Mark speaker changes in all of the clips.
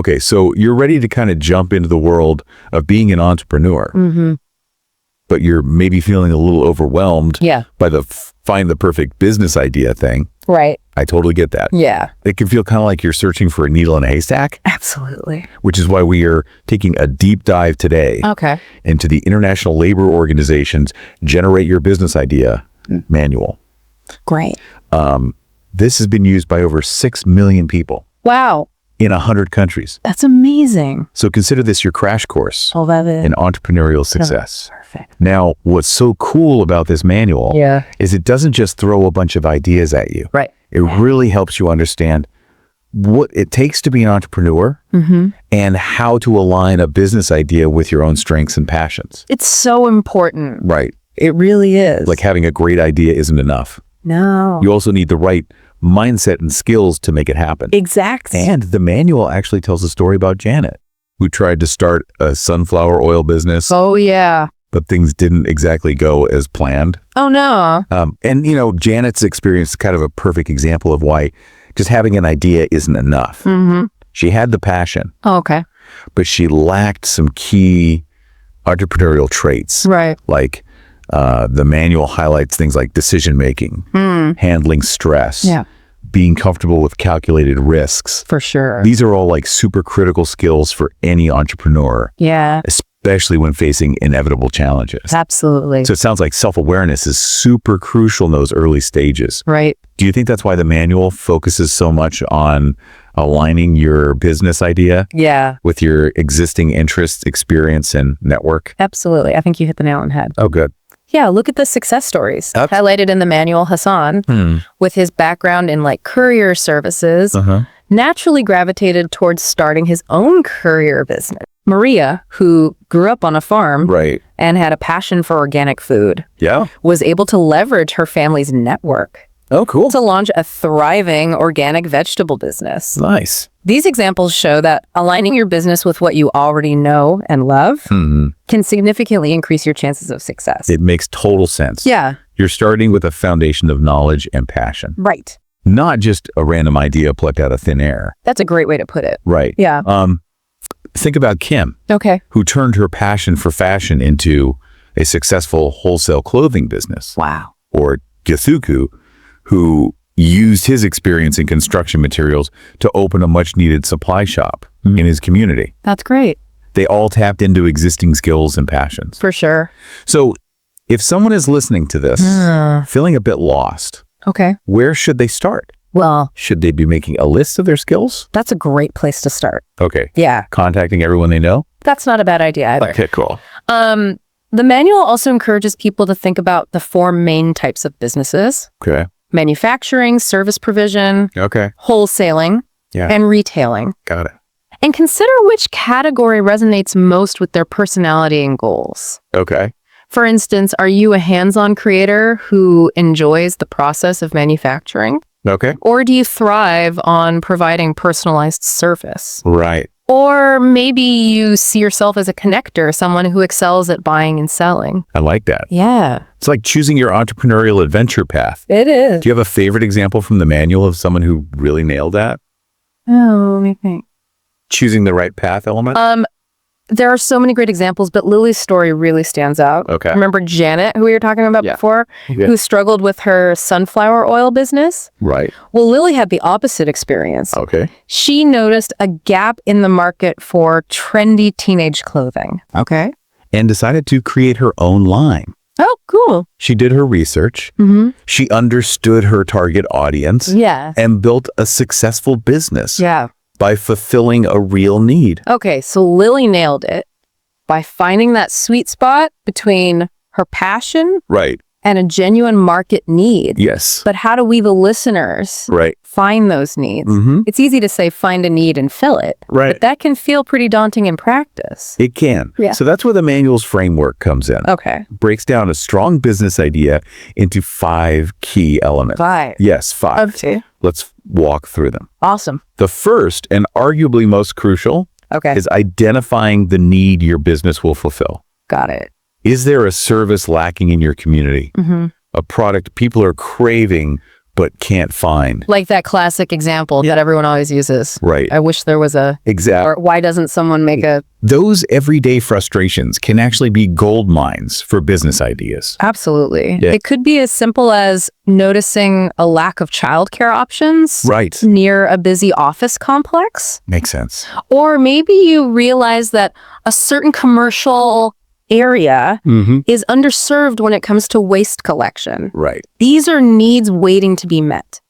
Speaker 1: Okay, so you're ready to kind of jump into the world of being an entrepreneur, but you're maybe feeling a little overwhelmed by the find the perfect business idea thing.
Speaker 2: Right.
Speaker 1: I totally get that.
Speaker 2: Yeah.
Speaker 1: It can feel kind of like you're searching for a needle in a haystack.
Speaker 2: Absolutely.
Speaker 1: Which is why we are taking a deep dive today into the International Labor Organization's Generate Your Business Idea manual.
Speaker 2: Great.
Speaker 1: This has been used by over 6 million people.
Speaker 2: Wow.
Speaker 1: In 100 countries.
Speaker 2: That's amazing.
Speaker 1: So consider this your crash course
Speaker 2: I'll love it.
Speaker 1: in entrepreneurial success.
Speaker 2: Perfect.
Speaker 1: Now, what's so cool about this manual is it doesn't just throw a bunch of ideas at you.
Speaker 2: Right.
Speaker 1: It really helps you understand what it takes to be an entrepreneur and how to align a business idea with your own strengths and passions.
Speaker 2: It's so important.
Speaker 1: Right.
Speaker 2: It really is.
Speaker 1: Like having a great idea isn't enough.
Speaker 2: No.
Speaker 1: You also need the right mindset and skills to make it happen.
Speaker 2: Exactly.
Speaker 1: And the manual actually tells a story about Janet, who tried to start a sunflower oil business.
Speaker 2: Oh, yeah.
Speaker 1: But things didn't exactly go as planned.
Speaker 2: Oh, no.
Speaker 1: And, you know, Janet's experience is kind of a perfect example of why just having an idea isn't enough. She had the passion.
Speaker 2: Oh, okay.
Speaker 1: But she lacked some key entrepreneurial traits.
Speaker 2: Right.
Speaker 1: Like the manual highlights things like decision-making, handling stress, being comfortable with calculated risks.
Speaker 2: For sure.
Speaker 1: These are all like super critical skills for any entrepreneur.
Speaker 2: Yeah.
Speaker 1: Especially when facing inevitable challenges.
Speaker 2: Absolutely.
Speaker 1: So it sounds like self-awareness is super crucial in those early stages.
Speaker 2: Right.
Speaker 1: Do you think that's why the manual focuses so much on aligning your business idea with your existing interests, experience, and network?
Speaker 2: Absolutely. I think you hit the nail on the head.
Speaker 1: Oh, good.
Speaker 2: Yeah, look at the success stories highlighted in the manual. Hassan, with his background in like courier services, naturally gravitated towards starting his own courier business. Maria, who grew up on a farm and had a passion for organic food, was able to leverage her family's network to launch a thriving organic vegetable business.
Speaker 1: Nice.
Speaker 2: These examples show that aligning your business with what you already know and love can significantly increase your chances of success.
Speaker 1: It makes total sense.
Speaker 2: Yeah.
Speaker 1: You're starting with a foundation of knowledge and passion.
Speaker 2: Right.
Speaker 1: Not just a random idea plucked out of thin air.
Speaker 2: That's a great way to put it.
Speaker 1: Right.
Speaker 2: Yeah.
Speaker 1: Think about Kim,
Speaker 2: who
Speaker 1: turned her passion for fashion into a successful wholesale clothing business.
Speaker 2: Wow.
Speaker 1: Or Gethuku, who used his experience in construction materials to open a much-needed supply shop in his community.
Speaker 2: That's great.
Speaker 1: They all tapped into existing skills and passions.
Speaker 2: For sure.
Speaker 1: So if someone is listening to this, feeling a bit lost, where should they start?
Speaker 2: Well,
Speaker 1: should they be making a list of their skills?
Speaker 2: That's a great place to start.
Speaker 1: Okay.
Speaker 2: Yeah.
Speaker 1: Contacting everyone they know?
Speaker 2: That's not a bad idea either.
Speaker 1: Okay, cool.
Speaker 2: The manual also encourages people to think about the 4 main types of businesses.
Speaker 1: Okay.
Speaker 2: Manufacturing, service provision, wholesaling, and retailing.
Speaker 1: Got it.
Speaker 2: And consider which category resonates most with their personality and goals.
Speaker 1: Okay.
Speaker 2: For instance, are you a hands-on creator who enjoys the process of manufacturing?
Speaker 1: Okay.
Speaker 2: Or do you thrive on providing personalized service?
Speaker 1: Right.
Speaker 2: Or maybe you see yourself as a connector, someone who excels at buying and selling.
Speaker 1: I like that.
Speaker 2: Yeah.
Speaker 1: It's like choosing your entrepreneurial adventure path.
Speaker 2: It is.
Speaker 1: Do you have a favorite example from the manual of someone who really nailed that?
Speaker 2: Oh, let me think.
Speaker 1: Choosing the right path element?
Speaker 2: There are so many great examples, but Lily's story really stands out.
Speaker 1: Okay.
Speaker 2: Remember Janet, who we were talking about before, who struggled with her sunflower oil business?
Speaker 1: Right.
Speaker 2: Well, Lily had the opposite experience.
Speaker 1: Okay.
Speaker 2: She noticed a gap in the market for trendy teenage clothing. Okay.
Speaker 1: And decided to create her own line.
Speaker 2: Oh, cool.
Speaker 1: She did her research. She understood her target audience.
Speaker 2: Yeah.
Speaker 1: And built a successful business.
Speaker 2: Yeah.
Speaker 1: By fulfilling a real need.
Speaker 2: Okay, so Lily nailed it by finding that sweet spot between her passion and a genuine market need.
Speaker 1: Yes.
Speaker 2: But how do we, the listeners, find those needs? It's easy to say find a need and fill it.
Speaker 1: Right.
Speaker 2: But that can feel pretty daunting in practice.
Speaker 1: It can.
Speaker 2: Yeah.
Speaker 1: So that's where the manual's framework comes in.
Speaker 2: Okay.
Speaker 1: Breaks down a strong business idea into 5 key elements.
Speaker 2: 5?
Speaker 1: Yes, 5.
Speaker 2: Okay.
Speaker 1: Let's walk through them.
Speaker 2: Awesome.
Speaker 1: The first, and arguably most crucial, is identifying the need your business will fulfill.
Speaker 2: Got it.
Speaker 1: Is there a service lacking in your community? A product people are craving but can't find.
Speaker 2: Like that classic example that everyone always uses.
Speaker 1: Right.
Speaker 2: I wish there was a...
Speaker 1: Exactly.
Speaker 2: Or why doesn't someone make a...
Speaker 1: Those everyday frustrations can actually be gold mines for business ideas.
Speaker 2: Absolutely.
Speaker 1: Yeah.
Speaker 2: It could be as simple as noticing a lack of childcare options near a busy office complex.
Speaker 1: Makes sense.
Speaker 2: Or maybe you realize that a certain commercial area is underserved when it comes to waste collection.
Speaker 1: Right.
Speaker 2: These are needs waiting to be met.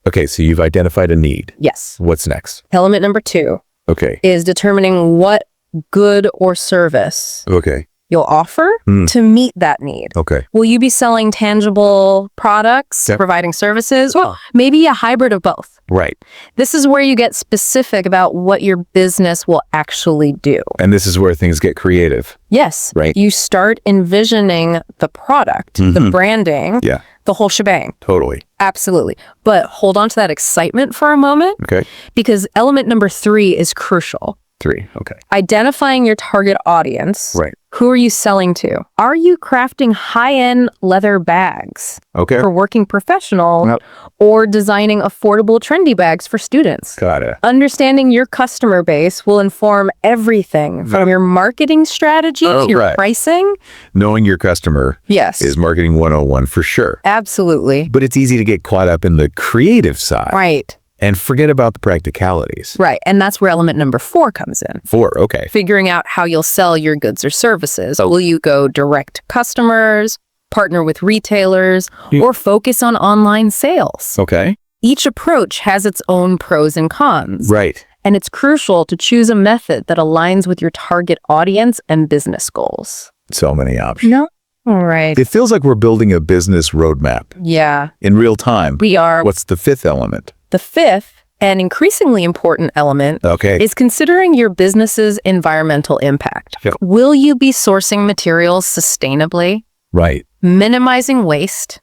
Speaker 1: Okay, so you've identified a need.
Speaker 2: Yes.
Speaker 1: What's next?
Speaker 2: Element number 2 is determining what good or service you'll offer to meet that need.
Speaker 1: Okay.
Speaker 2: Will you be selling tangible products, providing services? Well, maybe a hybrid of both.
Speaker 1: Right.
Speaker 2: This is where you get specific about what your business will actually do.
Speaker 1: And this is where things get creative.
Speaker 2: Yes.
Speaker 1: Right.
Speaker 2: You start envisioning the product, the branding, the whole shebang.
Speaker 1: Totally.
Speaker 2: Absolutely. But hold on to that excitement for a moment.
Speaker 1: Okay.
Speaker 2: Because element number 3 is crucial.
Speaker 1: 3. Okay.
Speaker 2: Identifying your target audience.
Speaker 1: Right.
Speaker 2: Who are you selling to? Are you crafting high-end leather bags for working professionals or designing affordable trendy bags for students?
Speaker 1: Got it.
Speaker 2: Understanding your customer base will inform everything from your marketing strategy to your pricing.
Speaker 1: Knowing your customer is marketing 101 for sure.
Speaker 2: Absolutely.
Speaker 1: But it's easy to get caught up in the creative side.
Speaker 2: Right.
Speaker 1: And forget about the practicalities.
Speaker 2: Right. And that's where element number 4 comes in.
Speaker 1: 4, okay.
Speaker 2: Figuring out how you'll sell your goods or services. Will you go direct to customers, partner with retailers, or focus on online sales?
Speaker 1: Okay.
Speaker 2: Each approach has its own pros and cons.
Speaker 1: Right.
Speaker 2: And it's crucial to choose a method that aligns with your target audience and business goals.
Speaker 1: So many options.
Speaker 2: No. All right.
Speaker 1: It feels like we're building a business roadmap.
Speaker 2: Yeah.
Speaker 1: In real time.
Speaker 2: We are.
Speaker 1: What's the 5th element?
Speaker 2: The 5th and increasingly important element is considering your business's environmental impact. Will you be sourcing materials sustainably?
Speaker 1: Right.
Speaker 2: Minimizing waste.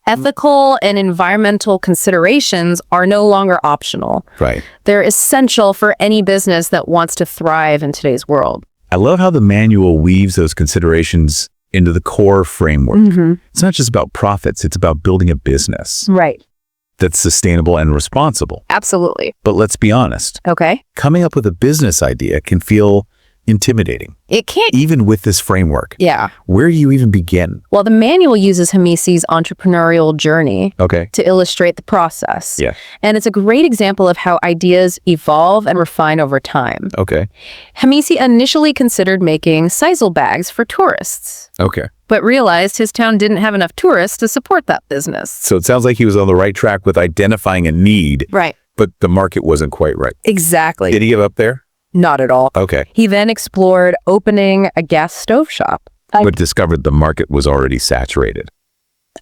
Speaker 2: Ethical and environmental considerations are no longer optional.
Speaker 1: Right.
Speaker 2: They're essential for any business that wants to thrive in today's world.
Speaker 1: I love how the manual weaves those considerations into the core framework. It's not just about profits, it's about building a business.
Speaker 2: Right.
Speaker 1: That's sustainable and responsible.
Speaker 2: Absolutely.
Speaker 1: But let's be honest.
Speaker 2: Okay.
Speaker 1: Coming up with a business idea can feel intimidating.
Speaker 2: It can't.
Speaker 1: Even with this framework.
Speaker 2: Yeah.
Speaker 1: Where do you even begin?
Speaker 2: Well, the manual uses Hamisi's entrepreneurial journey
Speaker 1: to
Speaker 2: illustrate the process.
Speaker 1: Yeah.
Speaker 2: And it's a great example of how ideas evolve and refine over time.
Speaker 1: Okay.
Speaker 2: Hamisi initially considered making sisal bags for tourists.
Speaker 1: Okay.
Speaker 2: But realized his town didn't have enough tourists to support that business.
Speaker 1: So it sounds like he was on the right track with identifying a need.
Speaker 2: Right.
Speaker 1: But the market wasn't quite right.
Speaker 2: Exactly.
Speaker 1: Did he give up there?
Speaker 2: Not at all.
Speaker 1: Okay.
Speaker 2: He then explored opening a gas stove shop.
Speaker 1: But discovered the market was already saturated.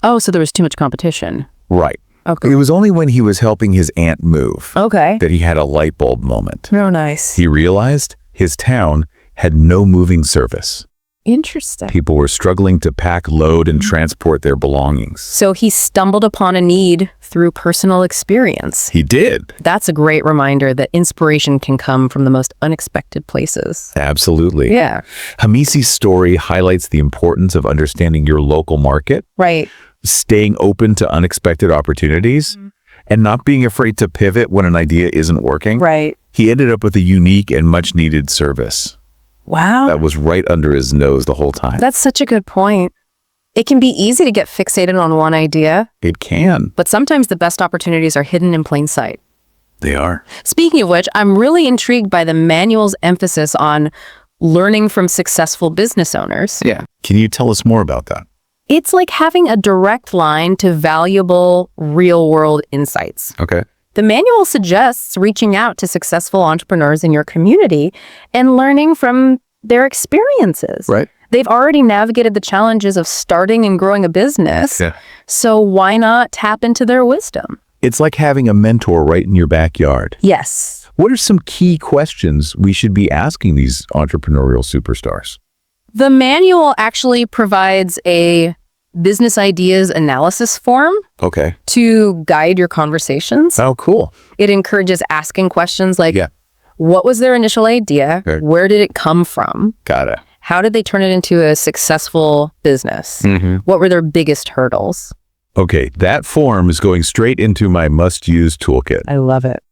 Speaker 2: Oh, so there was too much competition.
Speaker 1: Right.
Speaker 2: Okay.
Speaker 1: It was only when he was helping his aunt move that he had a light bulb moment.
Speaker 2: Oh, nice.
Speaker 1: He realized his town had no moving service.
Speaker 2: Interesting.
Speaker 1: People were struggling to pack, load, and transport their belongings.
Speaker 2: So he stumbled upon a need through personal experience.
Speaker 1: He did.
Speaker 2: That's a great reminder that inspiration can come from the most unexpected places.
Speaker 1: Absolutely.
Speaker 2: Yeah.
Speaker 1: Hamisi's story highlights the importance of understanding your local market.
Speaker 2: Right.
Speaker 1: Staying open to unexpected opportunities, and not being afraid to pivot when an idea isn't working.
Speaker 2: Right.
Speaker 1: He ended up with a unique and much needed service.
Speaker 2: Wow.
Speaker 1: That was right under his nose the whole time.
Speaker 2: That's such a good point. It can be easy to get fixated on one idea.
Speaker 1: It can.
Speaker 2: But sometimes the best opportunities are hidden in plain sight.
Speaker 1: They are.
Speaker 2: Speaking of which, I'm really intrigued by the manual's emphasis on learning from successful business owners.
Speaker 1: Yeah. Can you tell us more about that?
Speaker 2: It's like having a direct line to valuable real-world insights.
Speaker 1: Okay.
Speaker 2: The manual suggests reaching out to successful entrepreneurs in your community and learning from their experiences.
Speaker 1: Right.
Speaker 2: They've already navigated the challenges of starting and growing a business.
Speaker 1: Yeah.
Speaker 2: So why not tap into their wisdom?
Speaker 1: It's like having a mentor right in your backyard.
Speaker 2: Yes.
Speaker 1: What are some key questions we should be asking these entrepreneurial superstars?
Speaker 2: The manual actually provides a business ideas analysis form to guide your conversations.
Speaker 1: Oh, cool.
Speaker 2: It encourages asking questions like, what was their initial idea?
Speaker 1: Okay.
Speaker 2: Where did it come from?
Speaker 1: Got it.
Speaker 2: How did they turn it into a successful business? What were their biggest hurdles?
Speaker 1: Okay, that form is going straight into my must-use toolkit.
Speaker 2: I love it.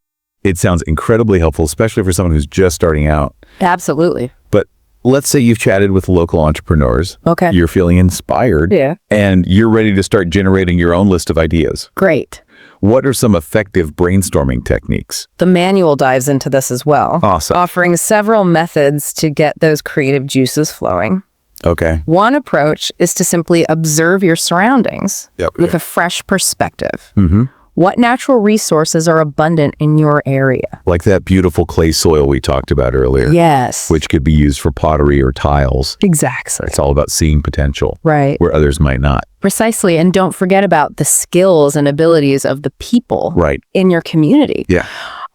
Speaker 1: It sounds incredibly helpful, especially for someone who's just starting out.
Speaker 2: Absolutely.
Speaker 1: But let's say you've chatted with local entrepreneurs.
Speaker 2: Okay.
Speaker 1: You're feeling inspired.
Speaker 2: Yeah.
Speaker 1: And you're ready to start generating your own list of ideas.
Speaker 2: Great.
Speaker 1: What are some effective brainstorming techniques?
Speaker 2: The manual dives into this as well.
Speaker 1: Awesome.
Speaker 2: Offering several methods to get those creative juices flowing.
Speaker 1: Okay.
Speaker 2: One approach is to simply observe your surroundings with a fresh perspective.
Speaker 1: Mm-hmm.
Speaker 2: What natural resources are abundant in your area?
Speaker 1: Like that beautiful clay soil we talked about earlier.
Speaker 2: Yes.
Speaker 1: Which could be used for pottery or tiles.
Speaker 2: Exactly.
Speaker 1: It's all about seeing potential.
Speaker 2: Right.
Speaker 1: Where others might not.
Speaker 2: Precisely. And don't forget about the skills and abilities of the people in your community.
Speaker 1: Yeah.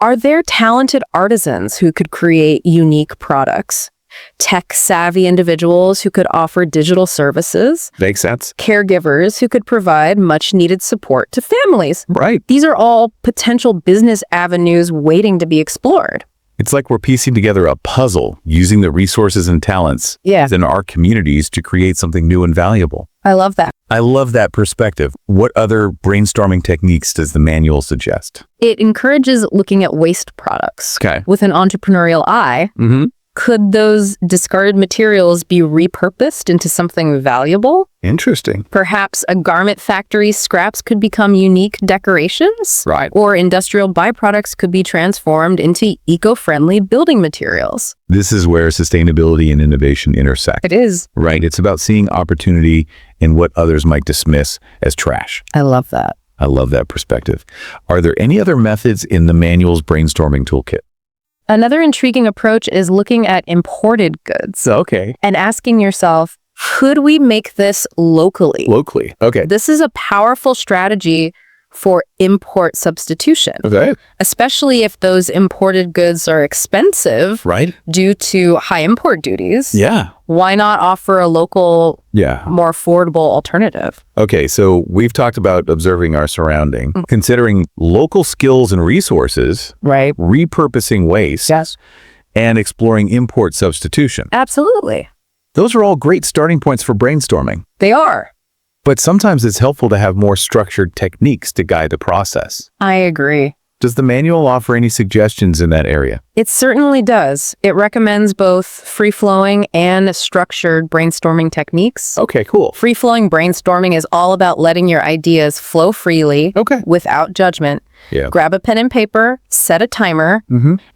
Speaker 2: Are there talented artisans who could create unique products? Tech-savvy individuals who could offer digital services?
Speaker 1: Makes sense.
Speaker 2: Caregivers who could provide much-needed support to families?
Speaker 1: Right.
Speaker 2: These are all potential business avenues waiting to be explored.
Speaker 1: It's like we're piecing together a puzzle using the resources and talents in our communities to create something new and valuable.
Speaker 2: I love that.
Speaker 1: I love that perspective. What other brainstorming techniques does the manual suggest?
Speaker 2: It encourages looking at waste products with an entrepreneurial eye.
Speaker 1: Mm-hmm.
Speaker 2: Could those discarded materials be repurposed into something valuable?
Speaker 1: Interesting.
Speaker 2: Perhaps a garment factory's scraps could become unique decorations?
Speaker 1: Right.
Speaker 2: Or industrial byproducts could be transformed into eco-friendly building materials.
Speaker 1: This is where sustainability and innovation intersect.
Speaker 2: It is.
Speaker 1: Right. It's about seeing opportunity in what others might dismiss as trash.
Speaker 2: I love that.
Speaker 1: I love that perspective. Are there any other methods in the manual's brainstorming toolkit?
Speaker 2: Another intriguing approach is looking at imported goods.
Speaker 1: Okay.
Speaker 2: And asking yourself, could we make this locally?
Speaker 1: Locally. Okay.
Speaker 2: This is a powerful strategy for import substitution.
Speaker 1: Okay.
Speaker 2: Especially if those imported goods are expensive due to high import duties.
Speaker 1: Yeah.
Speaker 2: Why not offer a local, more affordable alternative?
Speaker 1: Okay, so we've talked about observing our surrounding, considering local skills and resources, repurposing waste, and exploring import substitution.
Speaker 2: Absolutely.
Speaker 1: Those are all great starting points for brainstorming.
Speaker 2: They are.
Speaker 1: But sometimes it's helpful to have more structured techniques to guide the process.
Speaker 2: I agree.
Speaker 1: Does the manual offer any suggestions in that area?
Speaker 2: It certainly does. It recommends both free-flowing and structured brainstorming techniques.
Speaker 1: Okay, cool.
Speaker 2: Free-flowing brainstorming is all about letting your ideas flow freely without judgment.
Speaker 1: Yeah.
Speaker 2: Grab a pen and paper, set a timer,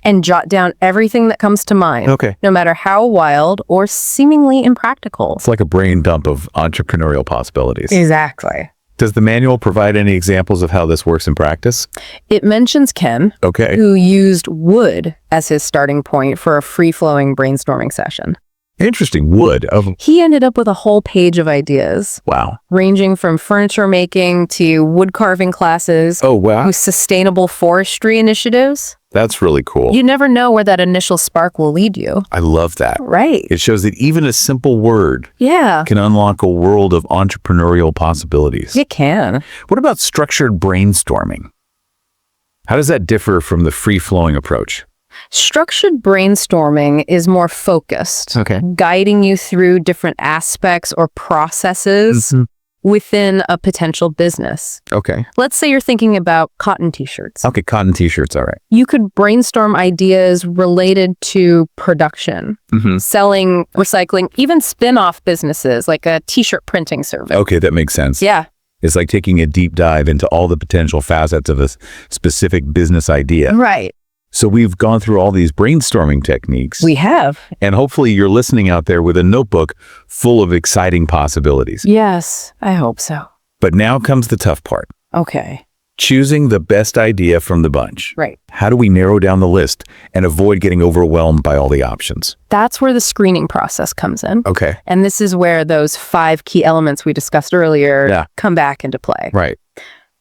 Speaker 2: and jot down everything that comes to mind, no matter how wild or seemingly impractical.
Speaker 1: It's like a brain dump of entrepreneurial possibilities.
Speaker 2: Exactly.
Speaker 1: Does the manual provide any examples of how this works in practice?
Speaker 2: It mentions Ken, who used wood as his starting point for a free-flowing brainstorming session.
Speaker 1: Interesting. Wood.
Speaker 2: He ended up with a whole page of ideas.
Speaker 1: Wow.
Speaker 2: Ranging from furniture making to wood carving classes.
Speaker 1: Oh, wow.
Speaker 2: To sustainable forestry initiatives.
Speaker 1: That's really cool.
Speaker 2: You never know where that initial spark will lead you.
Speaker 1: I love that.
Speaker 2: Right.
Speaker 1: It shows that even a simple word can unlock a world of entrepreneurial possibilities.
Speaker 2: It can.
Speaker 1: What about structured brainstorming? How does that differ from the free-flowing approach?
Speaker 2: Structured brainstorming is more focused, guiding you through different aspects or processes within a potential business.
Speaker 1: Okay.
Speaker 2: Let's say you're thinking about cotton t-shirts.
Speaker 1: Okay, cotton t-shirts, all right.
Speaker 2: You could brainstorm ideas related to production, selling, recycling, even spin-off businesses like a t-shirt printing service.
Speaker 1: Okay, that makes sense.
Speaker 2: Yeah.
Speaker 1: It's like taking a deep dive into all the potential facets of a specific business idea.
Speaker 2: Right.
Speaker 1: So we've gone through all these brainstorming techniques.
Speaker 2: We have.
Speaker 1: And hopefully you're listening out there with a notebook full of exciting possibilities.
Speaker 2: Yes, I hope so.
Speaker 1: But now comes the tough part.
Speaker 2: Okay.
Speaker 1: Choosing the best idea from the bunch.
Speaker 2: Right.
Speaker 1: How do we narrow down the list and avoid getting overwhelmed by all the options?
Speaker 2: That's where the screening process comes in.
Speaker 1: Okay.
Speaker 2: And this is where those 5 key elements we discussed earlier come back into play.
Speaker 1: Right.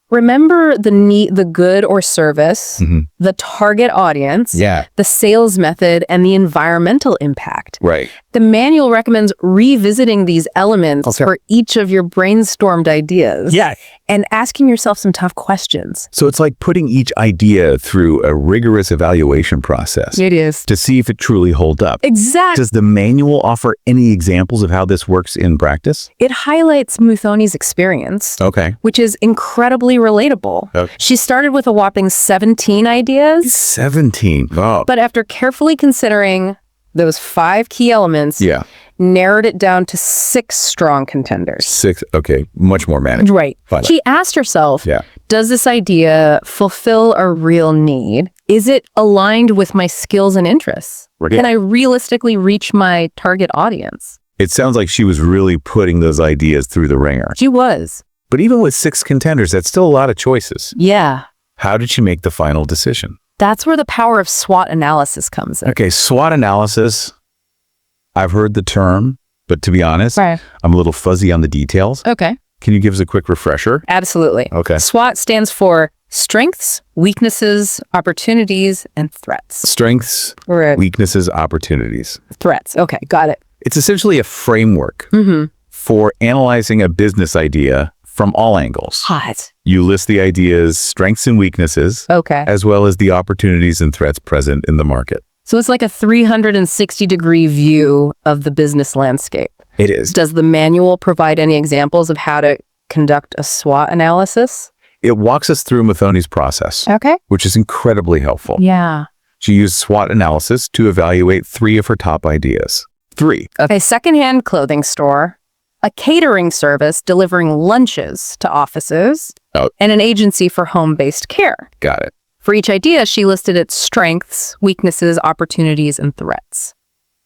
Speaker 2: Remember the good or service, the target audience, the sales method, and the environmental impact.
Speaker 1: Right.
Speaker 2: The manual recommends revisiting these elements for each of your brainstormed ideas.
Speaker 1: Yeah.
Speaker 2: And asking yourself some tough questions.
Speaker 1: So it's like putting each idea through a rigorous evaluation process.
Speaker 2: It is.
Speaker 1: To see if it truly holds up.
Speaker 2: Exactly.
Speaker 1: Does the manual offer any examples of how this works in practice?
Speaker 2: It highlights Muthoni's experience, which is incredibly relatable. She started with a whopping 17 ideas.
Speaker 1: 17. Oh.
Speaker 2: But after carefully considering those 5 key elements, narrowed it down to 6 strong contenders.
Speaker 1: 6, okay, much more manageable.
Speaker 2: Right. She asked herself, does this idea fulfill a real need? Is it aligned with my skills and interests? Can I realistically reach my target audience?
Speaker 1: It sounds like she was really putting those ideas through the ringer.
Speaker 2: She was.
Speaker 1: But even with 6 contenders, that's still a lot of choices.
Speaker 2: Yeah.
Speaker 1: How did she make the final decision?
Speaker 2: That's where the power of SWOT analysis comes in.
Speaker 1: Okay, SWOT analysis. I've heard the term, but to be honest, I'm a little fuzzy on the details.
Speaker 2: Okay.
Speaker 1: Can you give us a quick refresher?
Speaker 2: Absolutely.
Speaker 1: Okay.
Speaker 2: SWOT stands for strengths, weaknesses, opportunities, and threats.
Speaker 1: Strengths, weaknesses, opportunities.
Speaker 2: Threats. Okay, got it.
Speaker 1: It's essentially a framework for analyzing a business idea from all angles.
Speaker 2: Hot.
Speaker 1: You list the idea's strengths and weaknesses, as well as the opportunities and threats present in the market.
Speaker 2: So it's like a 360-degree view of the business landscape.
Speaker 1: It is.
Speaker 2: Does the manual provide any examples of how to conduct a SWOT analysis?
Speaker 1: It walks us through Muthoni's process, which is incredibly helpful.
Speaker 2: Yeah.
Speaker 1: She used SWOT analysis to evaluate 3 of her top ideas. 3.
Speaker 2: A secondhand clothing store, a catering service delivering lunches to offices, and an agency for home-based care.
Speaker 1: Got it.
Speaker 2: For each idea, she listed its strengths, weaknesses, opportunities, and threats.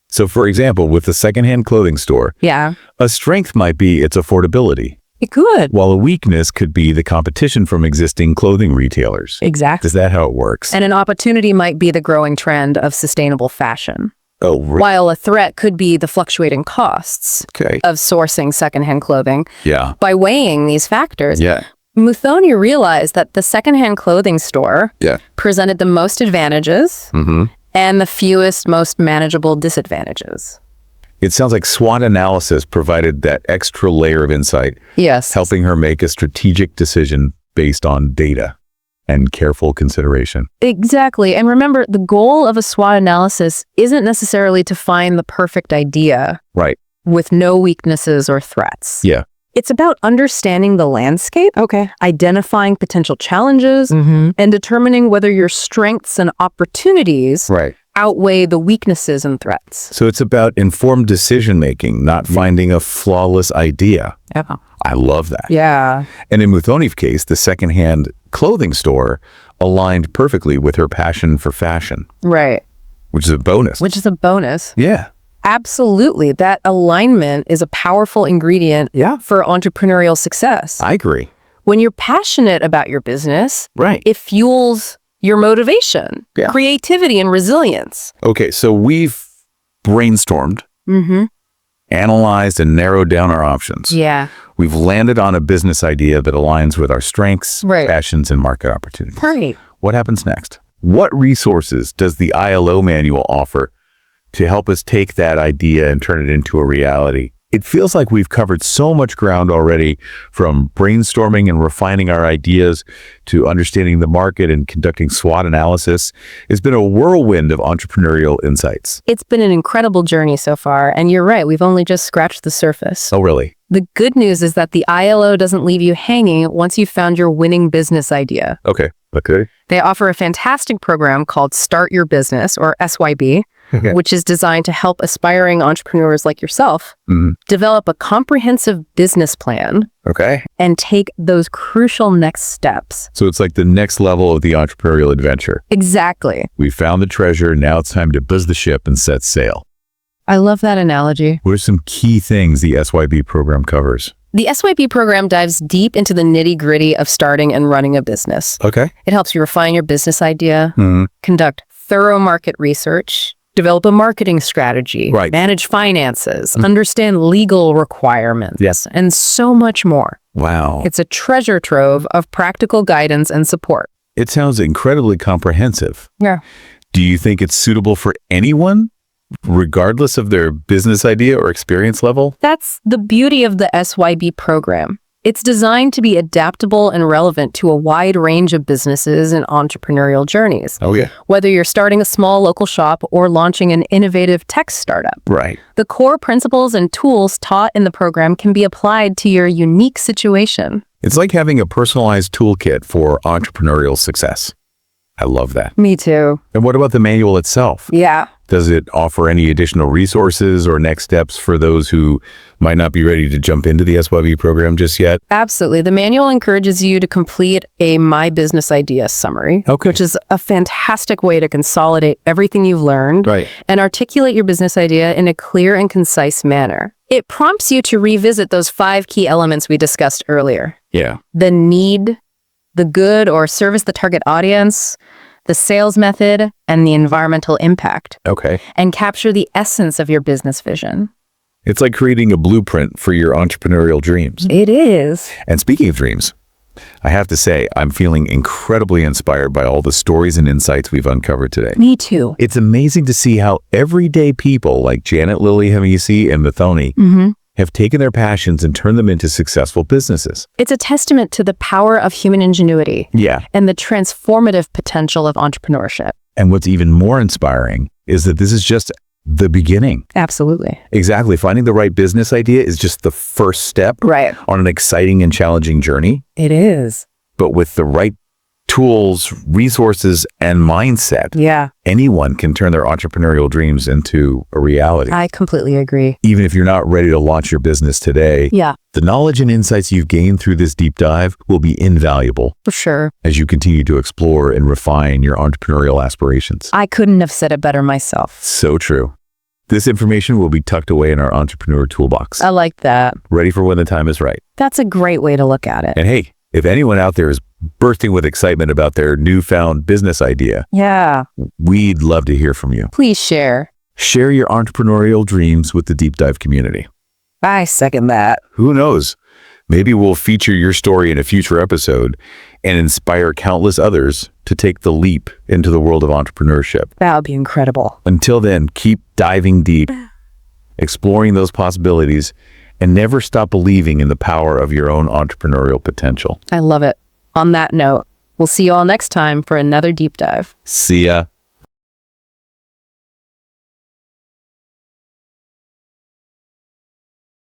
Speaker 1: So, for example, with the secondhand clothing store, a strength might be its affordability.
Speaker 2: It could.
Speaker 1: While a weakness could be the competition from existing clothing retailers.
Speaker 2: Exactly.
Speaker 1: Is that how it works?
Speaker 2: And an opportunity might be the growing trend of sustainable fashion.
Speaker 1: Oh, really?
Speaker 2: While a threat could be the fluctuating costs of sourcing secondhand clothing.
Speaker 1: Yeah.
Speaker 2: By weighing these factors, Muthoni realized that the secondhand clothing store presented the most advantages and the fewest, most manageable disadvantages.
Speaker 1: It sounds like SWOT analysis provided that extra layer of insight.
Speaker 2: Yes.
Speaker 1: Helping her make a strategic decision based on data and careful consideration.
Speaker 2: Exactly. And remember, the goal of a SWOT analysis isn't necessarily to find the perfect idea with no weaknesses or threats.
Speaker 1: Yeah.
Speaker 2: It's about understanding the landscape, identifying potential challenges, and determining whether your strengths and opportunities outweigh the weaknesses and threats.
Speaker 1: So it's about informed decision-making, not finding a flawless idea. I love that.
Speaker 2: Yeah.
Speaker 1: And in Muthoni's case, the secondhand clothing store aligned perfectly with her passion for fashion.
Speaker 2: Right.
Speaker 1: Which is a bonus.
Speaker 2: Which is a bonus.
Speaker 1: Yeah.
Speaker 2: Absolutely. That alignment is a powerful ingredient for entrepreneurial success.
Speaker 1: I agree.
Speaker 2: When you're passionate about your business, it fuels your motivation, creativity, and resilience.
Speaker 1: Okay, so we've brainstormed, analyzed, and narrowed down our options.
Speaker 2: Yeah.
Speaker 1: We've landed on a business idea that aligns with our strengths, passions, and market opportunities.
Speaker 2: Right.
Speaker 1: What happens next? What resources does the ILO manual offer to help us take that idea and turn it into a reality? It feels like we've covered so much ground already, from brainstorming and refining our ideas to understanding the market and conducting SWOT analysis. It's been a whirlwind of entrepreneurial insights.
Speaker 2: It's been an incredible journey so far, and you're right, we've only just scratched the surface.
Speaker 1: Oh, really?
Speaker 2: The good news is that the ILO doesn't leave you hanging once you've found your winning business idea.
Speaker 1: Okay.
Speaker 2: They offer a fantastic program called Start Your Business, or SYB, which is designed to help aspiring entrepreneurs like yourself develop a comprehensive business plan and take those crucial next steps.
Speaker 1: So it's like the next level of the entrepreneurial adventure.
Speaker 2: Exactly.
Speaker 1: We found the treasure. Now it's time to buzz the ship and set sail.
Speaker 2: I love that analogy.
Speaker 1: What are some key things the SYB program covers?
Speaker 2: The SYB program dives deep into the nitty-gritty of starting and running a business.
Speaker 1: Okay.
Speaker 2: It helps you refine your business idea, conduct thorough market research, develop a marketing strategy, manage finances, understand legal requirements, and so much more.
Speaker 1: Wow.
Speaker 2: It's a treasure trove of practical guidance and support.
Speaker 1: It sounds incredibly comprehensive.
Speaker 2: Yeah.
Speaker 1: Do you think it's suitable for anyone regardless of their business idea or experience level?
Speaker 2: That's the beauty of the SYB program. It's designed to be adaptable and relevant to a wide range of businesses and entrepreneurial journeys.
Speaker 1: Oh, yeah.
Speaker 2: Whether you're starting a small local shop or launching an innovative tech startup.
Speaker 1: Right.
Speaker 2: The core principles and tools taught in the program can be applied to your unique situation.
Speaker 1: It's like having a personalized toolkit for entrepreneurial success. I love that.
Speaker 2: Me too.
Speaker 1: And what about the manual itself?
Speaker 2: Yeah.
Speaker 1: Does it offer any additional resources or next steps for those who might not be ready to jump into the SYB program just yet?
Speaker 2: Absolutely. The manual encourages you to complete a My Business Idea summary, which is a fantastic way to consolidate everything you've learned and articulate your business idea in a clear and concise manner. It prompts you to revisit those 5 key elements we discussed earlier.
Speaker 1: Yeah.
Speaker 2: The need, the good or service the target audience, the sales method, and the environmental impact.
Speaker 1: Okay.
Speaker 2: And capture the essence of your business vision.
Speaker 1: It's like creating a blueprint for your entrepreneurial dreams.
Speaker 2: It is.
Speaker 1: And speaking of dreams, I have to say, I'm feeling incredibly inspired by all the stories and insights we've uncovered today.
Speaker 2: Me too.
Speaker 1: It's amazing to see how everyday people like Janet Lily Hamisi and Mathoni have taken their passions and turned them into successful businesses.
Speaker 2: It's a testament to the power of human ingenuity.
Speaker 1: Yeah.
Speaker 2: And the transformative potential of entrepreneurship.
Speaker 1: And what's even more inspiring is that this is just the beginning.
Speaker 2: Absolutely.
Speaker 1: Exactly. Finding the right business idea is just the first step on an exciting and challenging journey.
Speaker 2: It is.
Speaker 1: But with the right tools, resources, and mindset, anyone can turn their entrepreneurial dreams into a reality.
Speaker 2: I completely agree.
Speaker 1: Even if you're not ready to launch your business today, the knowledge and insights you've gained through this deep dive will be invaluable.
Speaker 2: For sure.
Speaker 1: As you continue to explore and refine your entrepreneurial aspirations.
Speaker 2: I couldn't have said it better myself.
Speaker 1: So true. This information will be tucked away in our entrepreneur toolbox.
Speaker 2: I like that.
Speaker 1: Ready for when the time is right.
Speaker 2: That's a great way to look at it.
Speaker 1: And hey, if anyone out there is bursting with excitement about their newfound business idea, we'd love to hear from you.
Speaker 2: Please share.
Speaker 1: Share your entrepreneurial dreams with the Deep Dive community.
Speaker 2: I second that.
Speaker 1: Who knows? Maybe we'll feature your story in a future episode and inspire countless others to take the leap into the world of entrepreneurship.
Speaker 2: That would be incredible.
Speaker 1: Until then, keep diving deep, exploring those possibilities, and never stop believing in the power of your own entrepreneurial potential.
Speaker 2: I love it. On that note, we'll see you all next time for another deep dive.
Speaker 1: See ya.